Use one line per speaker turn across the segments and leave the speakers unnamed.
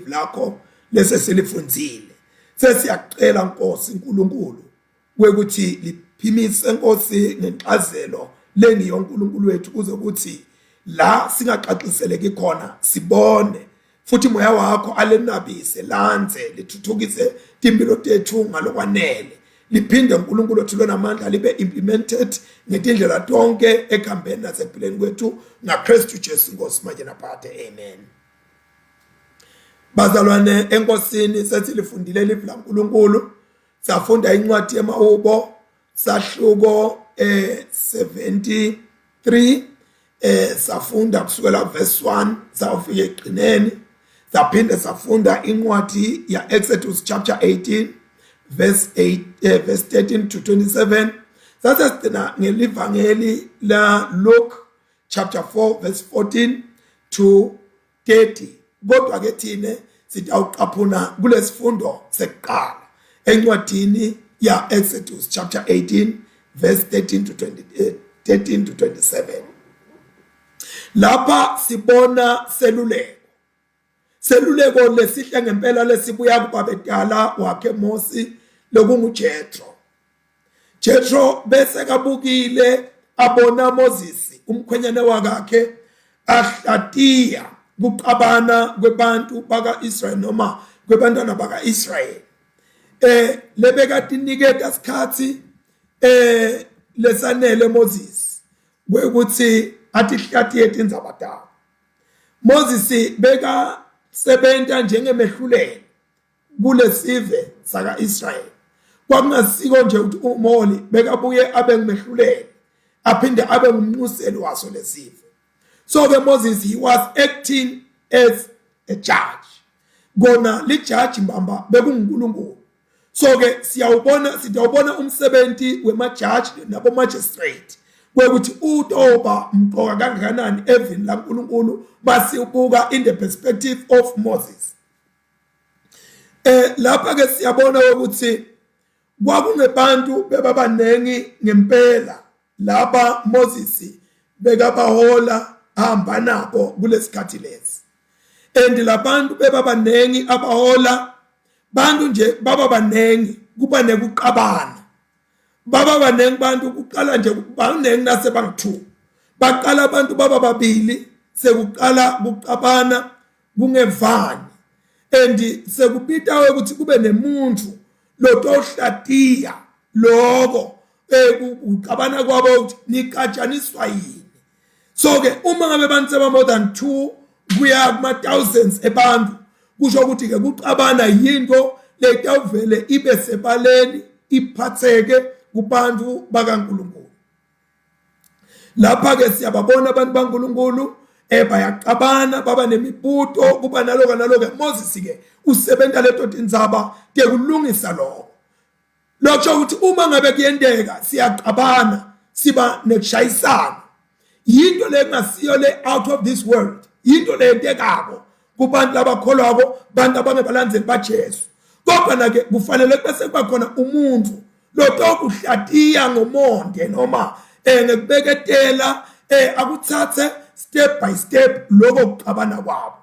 lakho lese selifundzile sesiyacela Nkosi uNkulunkulu wekuthi liphimise Nkosi ngenxazelo lengiyo uNkulunkulu wethu kuze ukuthi la singaxaxiseleki khona sibone futhi moya wakho alenabise lanze lithuthukise impilo tethu ngalokwanele liphinde uNkulunkulu wethu lonamandla libe implemented ngetindlela tonke ekhambeni nasempilweni kwethu ngaKristu Jesu Nkosi manje naphathe amen. Bazalwane enkosini sethi lifundile livla kaNkulunkulu safunda incwadi yemaHubo sahluko 73 safunda kusukela verse 1 sawufika eqineni saphinde safunda incwadi ya Exodus chapter 18 verse 13 to 27 sasigcina ngelivangeli la Luke chapter 4 verse 14 to 30 kodwa ke thine sitawuqaphuna kulesifundo sekuqala encwadini ya Exodus chapter 18 verse 13 to 27 lapha sibona seluleko lesihle ngempela lesibuya kubabedala wakhe Mose lokunguJethro. Jethro bese kabukile abona Moses umkhwenyana wakhe ahlatiya kuqabana kwebantu baka-Israel noma kwebantwana baka-Israel lebekade iniketa isikhathi lesanele Moses kwekuthi athi hlati yetindzaba tawo. Moses beka sebenza njengemehluleli kulesive saka-Israel kwakungasiko nje ukuthi umholi bekabuye abe ngumehluleli aphinde abe ngumnxuseli waso lesive. So the Moses, he was acting as a judge. Gona li judge mbamba bekuNkulunkulu. So ke sitawubona umsebenzi wema-judge nabo magistrate kwekuthi utoba mqoka kangakanani evini laNkulunkulu basibuka in the perspective of Moses. Lapha ke siyabona ukuthi kwakungebantu bebabanengi ngempela laba Moses bekabahola hamba nabo kulesikhathi lesi and labantu bebabanengi abahola bantu nje bababanengi kuba nekuqabana bababanengi bantu kuqala nje banengi nase bangu2 baqala abantu bababili sekuqala kuqabana kungevani and sekupita ukuthi kube nemuntu lotohlatiya lokho ukuqabana kwabo ukuthi nikajaniswa yini. So ke uma ngabe abantu seba more than 2 kuya kuma thousands ebantu kusho ukuthi ke kuqabana yinto letawuvele ibe sebaleni iphatheke kubantu bakaNkulunkulu. Lapha ke siyababona abantu baNkulunkulu bayaqabana baba nemibuto kuba naloka Moses ke usebenza leto tindzaba ke kulungisa lokho ukuthi uma ngabe kuyendeka siyaqabana siba nekushayisana yinto lengasiyo le out of this world yinto leyendekako kubantu labakholwako bantu abangebalandzeli baJesu kodwa nake kufanele bese kuba khona umuntu lotokuhlatiya ngomonde noma ngekubeketela akuthathe step by step lokho kuqabana kwabo.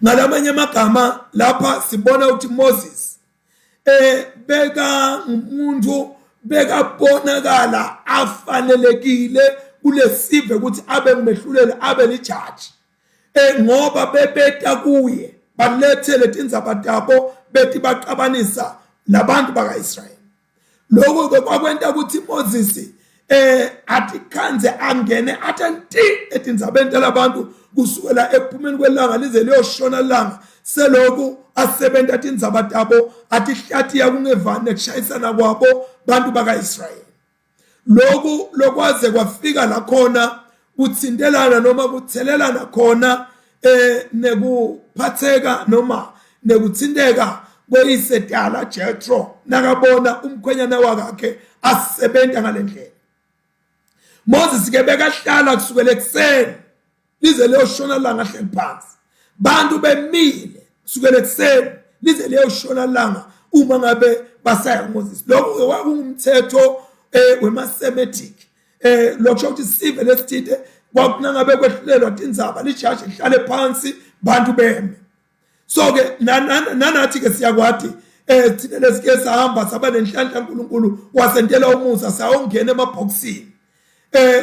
Ngalamanye amagama lapha sibona ukuthi Moses beka umuntu bekabonakala afanelekile kulesive ukuthi abe ngumehluleli abe lijaji ngoba bebeta kuye balethele tindzaba tabo bethi baqabanisa labantu bakaIsrael. Lokho kwakwenta ukuthi Moses athi khanze angene athanti etindzabeni labantu kusukela ekuphumeni kwelanga lize liyoshona langa seloku asebenta tindzaba tabo athi hlathi yakungevani nekushayisana kwabo bantu bakaIsrael. Lokhu lokwaze kwafika la khona kutsindelana noma kuthelelana khona nekuphatheka noma nekutsindeka kweyisedala Jethro nakabona umkhwenyana wakhe asebenza ngalendlela. Moses ke bekahlala kusukela ekseni lize leyoshona langa hleli phansi bantu bemile kusukela ekseni lize leyoshona langa uma ngabe basaya Moses. Lokho kwakungumthetho wemasemitic lokho ukuthi sive lesithide kwakunangabe kwehlelwa tindzaba lijaji lihlale phansi bantu beme So ke nanathi ke siyakwadi thina lesike sahamba saba nenhlanhla kaNkulunkulu wasentela umusa sawungena emabhoxini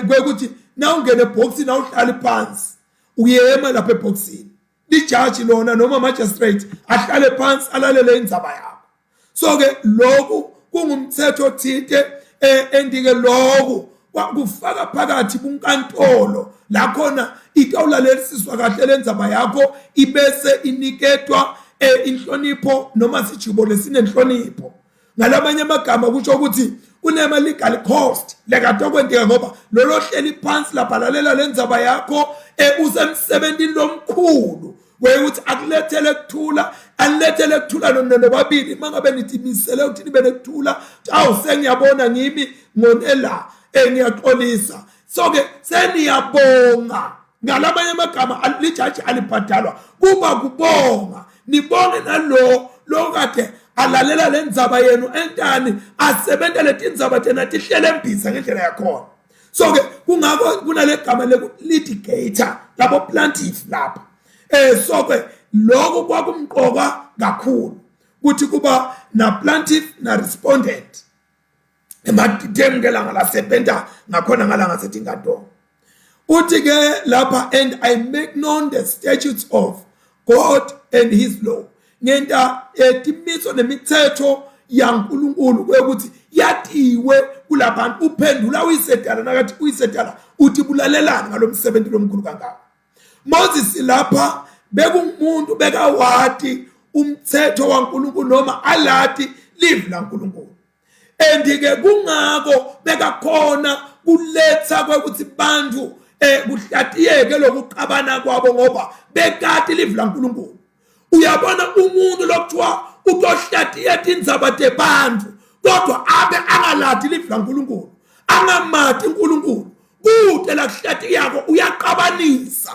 kwekuthi na ungena ebhoxini awuhlali phansi uyema lapha ebhoxini lijudge lona noma magistrate ahlale phansi alalele indzaba yakho. So ke lokhu kungumthetho othile endike lokhu kufaka phakathi kunkantolo la khona itawulalelisiswa kahle lendzaba yakho ibese iniketwa inhlonipho noma sijubo lesinenhlonipho. Ngalamanye amagama kusho ukuthi kunema legal cost lekade okwenteka ngoba lolo hleli phansi labhalalela lendzaba yakho usemsebentini lomkhulu wekuthi akulethele kuthula alethele kuthula nobabili mangabe nithi misele ukuthi nibe nekuthula awu sengiyabona ngimi ngonela ngiyaxolisa. So ke seniyabonga ngalamanye amagama lijaji alibhadalwa kuba kubonga nibonge lo kade alalela lendzaba yenu entani asebenza letindzaba tena tihlele embhiza ngendlela yakhona. So ke kungakho kunalegama litigator labo plaintiff lapha so ke lokho kwakumqoka kakhulu kuthi kuba na plaintiff na respondent emadidengela ngalasebenta ngakhona ngalanga sethi inkantolo uthi ke lapha and I make known the statutes of God and his law ngenta etimiso nemithetho yaNkulunkulu kwekuthi yatiwe kulabantu uphendula uyisedala nakathi uyisedala uthi bulalelana ngalomsebenzi lomkhulu kangaka. Moses lapha bekumuntu bekawati umthetho waNkulunkulu noma alati live laNkulunkulu endike kungako bekakhona kuletha kwekuthi bantu kuhlatiyeke lokuqabana kwabo ngoba bekati live laNkulunkulu. Uyabona umuntu lokuthiwa utohlatiye tindzaba tebantu kodwa abe angalati live laNkulunkulu angamati uNkulunkulu kude la kuhlati yakho uyaqabanisa.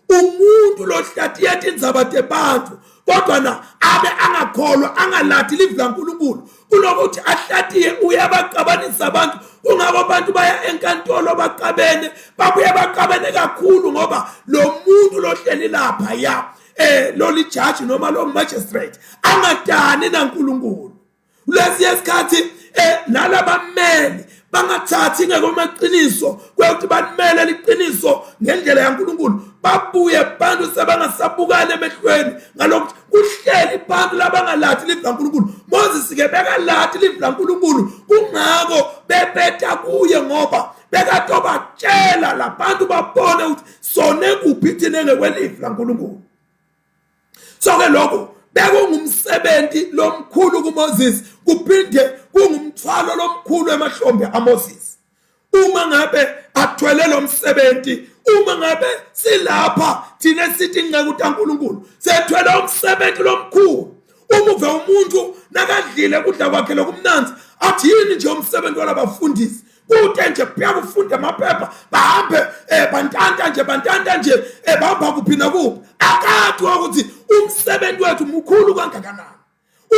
Umuntu lohlatiye tindzaba tebantu kodwa na abe angakholwa angalati live laNkulunkulu kunokuthi ahlatiye uyabaqabanisa abantu. Kungabo abantu baya enkantolo baqabene babuye baqabene kakhulu ngoba lo muntu lohleli lapha ya lo lijaji noma lo magistrate angadani naNkulunkulu. Lesi isikhathi nalabameli bangathathi ngekomaqiniso kwekuthi banimele liqiniso ngendlela yaNkulunkulu babuye abantu sebangasabukane emehlweni ngalokuthi kuhleli abantu labangalathi live laNkulunkulu. Moses ke bekalati live laNkulunkulu kungako bebetha kuye ngoba bekatobatshela labantu babone ukuthi sone kuphi thina ngekwelive laNkulunkulu. So ke lokho bekungumsebenzi lomkhulu kuMoses kuphinde kungumthwalo lomkhulu emahlombe aMoses. Uma ngabe athwele lo msebenzi uma ngabe silapha thina sithi ngeke uNkulunkulu sethwele umsebenzi lomkhulu umuve umuntu nakadlile kudla kwakhe lokumnanzi athi yini nje umsebenzi walabafundisi kude nje buyakufunda amaphepha bahambe bantanta nje bahamba kuphi nakuphi akade ukuthi umsebenzi wethu mkhulu kangakanani.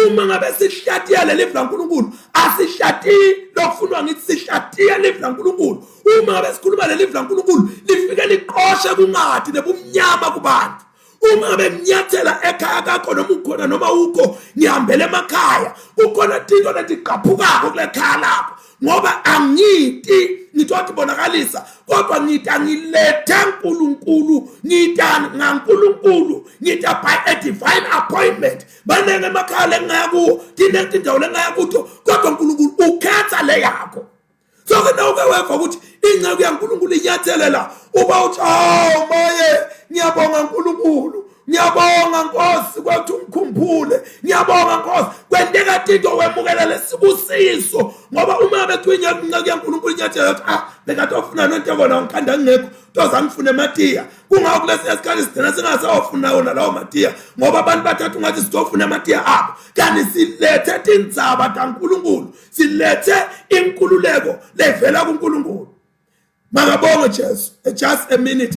Uma ngabe sihlatiye live laNkulunkulu asihlati lokufunwa ngithi sihlatiye live laNkulunkulu. Uma ngabe sikhuluma live laNkulunkulu lifike liqoshe kungathi nebumnyama kubantu. Uma ngabe nginyathela ekhaya kakho noma ukhona noma ukho ngihambele emakhaya ukhona into letiqhaphukako kule khaya lapho ngoba angithi ngithi bonakalisa kodwa ngithi angilethe uNkulunkulu ngithi ngaNkulunkulu ngithi by a divine appointment banenge emakhaya lengaya kuwo tinento indawo lengaya kutho kodwa uNkulunkulu ukhetha le yakho. So ke nawuke weva ukuthi ingcebo yaNkulunkulu inyathelela uba uthi awu maye ngiyabonga uNkulunkulu ngiyabonga Nkosi kwathi umkhumbule ngiyabonga Nkosi kwenteka into wemukela lesibusiso ngoba uma bethinya inceke yaNkulunkulu inyathela bekade ofuna nonto kona ngikhanda ngekho toza ngifune Matiya kungakho lesi isikhathi sidena singasawufuna wona lawo Matiya ngoba abantu bathatha ungathi sizofuna Matiya apho kanti silethe tindzaba kaNkulunkulu silethe inkululeko levela kuNkulunkulu. Makabonge Jesu just a minute.